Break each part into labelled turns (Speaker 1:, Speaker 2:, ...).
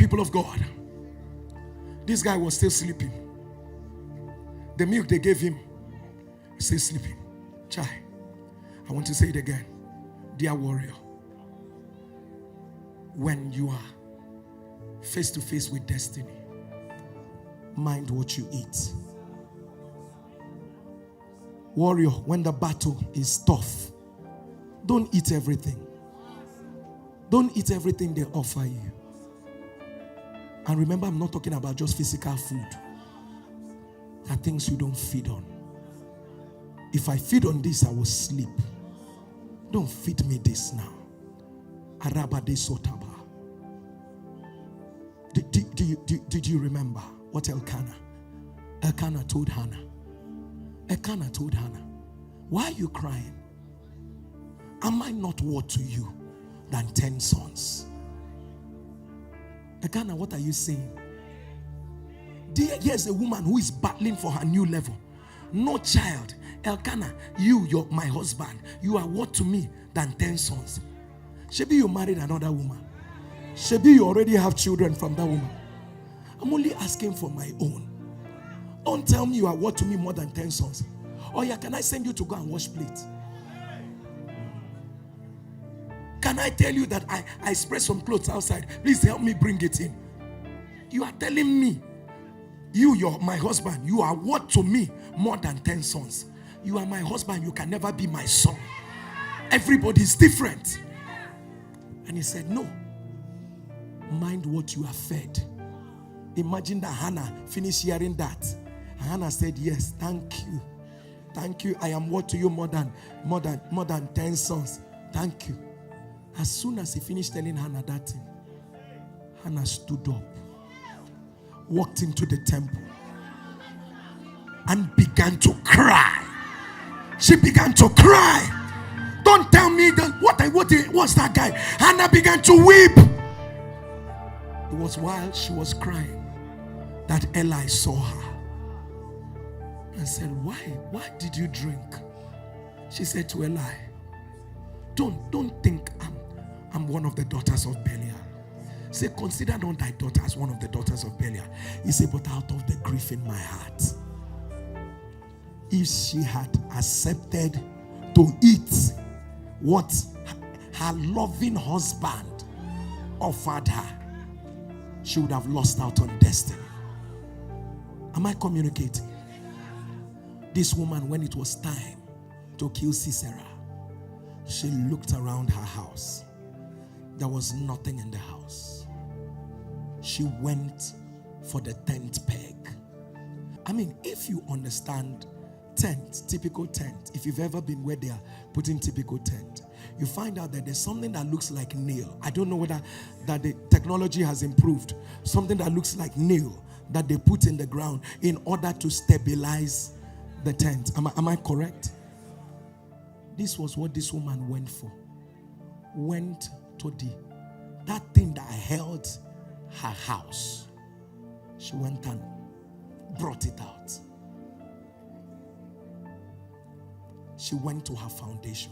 Speaker 1: people of God, this guy was still sleeping. The milk they gave him, still sleeping. Chai, I want to say it again. Dear warrior, when you are face to face with destiny, mind what you eat. Warrior, when the battle is tough, don't eat everything. Don't eat everything they offer you. And remember, I'm not talking about just physical food. There are things you don't feed on. If I feed on this, I will sleep. Don't feed me this now. Arabade Sotaba. Did you remember what Elkanah told Hannah? Elkanah told Hannah, why are you crying? Am I not worth to you than 10 sons? Elkanah, what are you saying? Here's a woman who is battling for her new level. No child. Elkanah, you're my husband. You are worth to me than 10 sons. Shebi, you married another woman. Shebi, you already have children from that woman. I'm only asking for my own. Don't tell me you are worth to me more than 10 sons. Oh yeah, can I send you to go and wash plates? Can I tell you that I spread some clothes outside? Please help me bring it in. You are telling me, you're my husband. You are worth to me more than 10 sons. You are my husband. You can never be my son. Everybody is different. And he said, no. Mind what you are fed. Imagine that Hannah finished hearing that. And Hannah said, yes, thank you. Thank you. I am worth to you more than 10 sons. Thank you. As soon as he finished telling Hannah that thing, Hannah stood up, walked into the temple, and began to cry. She began to cry. Don't tell me that what's that guy? Hannah began to weep. It was while she was crying that Eli saw her and said, why did you drink? She said to Eli, don't think I'm one of the daughters of Belial. Say, consider not thy daughter as one of the daughters of Belial. He said, but out of the grief in my heart, if she had accepted to eat what her loving husband offered her, she would have lost out on destiny. Am I communicating? This woman, when it was time to kill Sisera, she looked around her house. There was nothing in the house. She went for the tent peg. I mean, if you understand tent, typical tent, if you've ever been where they are putting typical tent, you find out that there's something that looks like nail. I don't know whether that the technology has improved. Something that looks like nail that they put in the ground in order to stabilize the tent. Am I correct? This was what this woman went for. Went to that thing that held her house. She went and brought it out. She went to her foundation.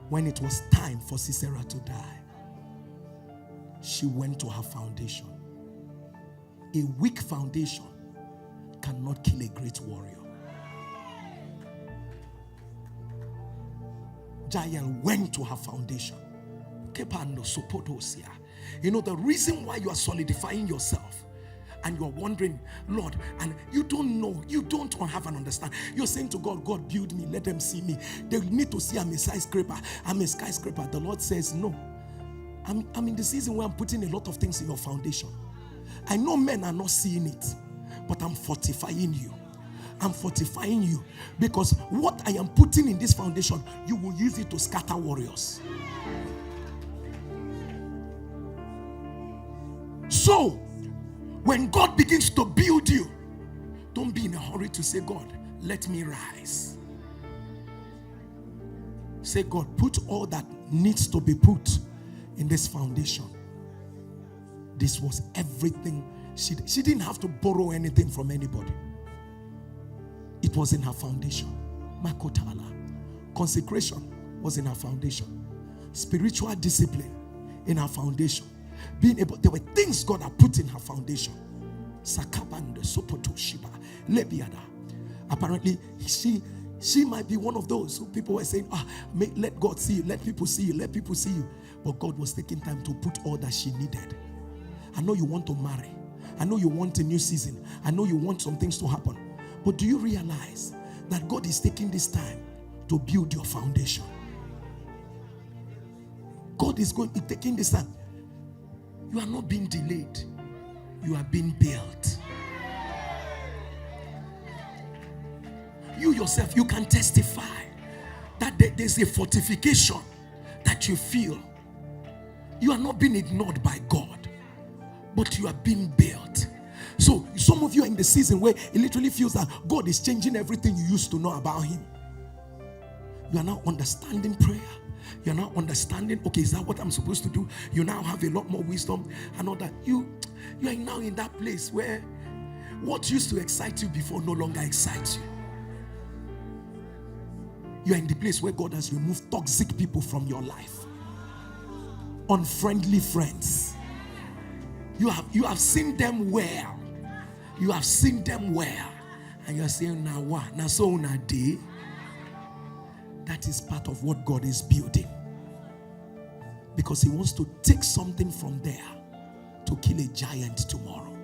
Speaker 1: When it was time for Sisera to die, she went to her foundation. A weak foundation cannot kill a great warrior. Jael went to her foundation. You know, the reason why you are solidifying yourself and you're wondering, Lord, and you don't know, you don't have an understanding. You're saying to God, God, build me, let them see me. They need to see I'm a skyscraper. I'm a skyscraper. The Lord says, no. I'm in the season where I'm putting a lot of things in your foundation. I know men are not seeing it, but I'm fortifying you. I'm fortifying you because what I am putting in this foundation, you will use it to scatter warriors. So, when God begins to build you, don't be in a hurry to say, God, let me rise. Say, God, put all that needs to be put in this foundation. This was everything. She didn't have to borrow anything from anybody. It was in her foundation. Makotala. Consecration was in her foundation. Spiritual discipline in her foundation. Being able, there were things God had put in her foundation. Sakabande sopoto shiba lebiada. Apparently, she might be one of those who people were saying, let God see you, let people see you, let people see you. But God was taking time to put all that she needed. I know you want to marry. I know you want a new season. I know you want some things to happen. But do you realize that God is taking this time to build your foundation? God is taking this time. You are not being delayed. You are being built. You yourself, you can testify that there's a fortification that you feel. You are not being ignored by God, but you are being built. So some of you are in the season where it literally feels that God is changing everything you used to know about him. You are now understanding prayer. You're now understanding, okay, is that what I'm supposed to do? You now have a lot more wisdom and all that. You are now in that place where what used to excite you before no longer excites you. You are in the place where God has removed toxic people from your life. Unfriendly friends. You have seen them well. You have seen them well. And you are saying, now what? Now so on a day. That is part of what God is building. Because he wants to take something from there to kill a giant tomorrow.